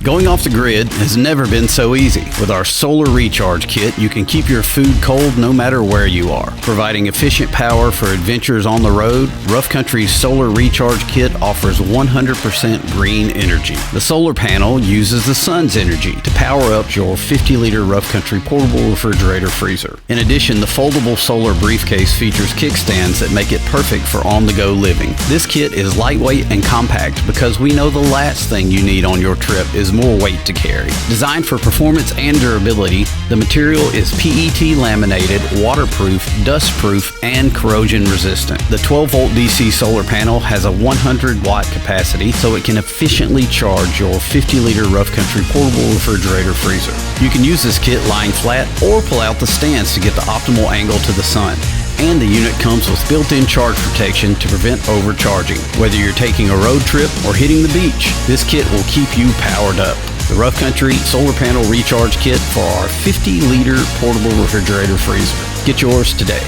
Going off the grid has never been so easy. With our Solar Recharge Kit, you can keep your food cold no matter where you are. Providing efficient power for adventures on the road, Rough Country's Solar Recharge Kit offers 100% green energy. The solar panel uses the sun's energy to power up your 50-liter Rough Country portable refrigerator freezer. In addition, the foldable solar briefcase features kickstands that make it perfect for on-the-go living. This kit is lightweight and compact because we know the last thing you need on your trip is more weight to carry. Designed for performance and durability, the material is PET laminated, waterproof, dustproof, and corrosion resistant. The 12-volt DC solar panel has a 100-watt capacity, so it can efficiently charge your 50-liter Rough Country portable refrigerator freezer. You can use this kit lying flat or pull out the stands to get the optimal angle to the sun. And the unit comes with built-in charge protection to prevent overcharging. Whether you're taking a road trip or hitting the beach, this kit will keep you powered up. The Rough Country Solar Panel Recharge Kit for our 50-liter portable refrigerator freezer. Get yours today.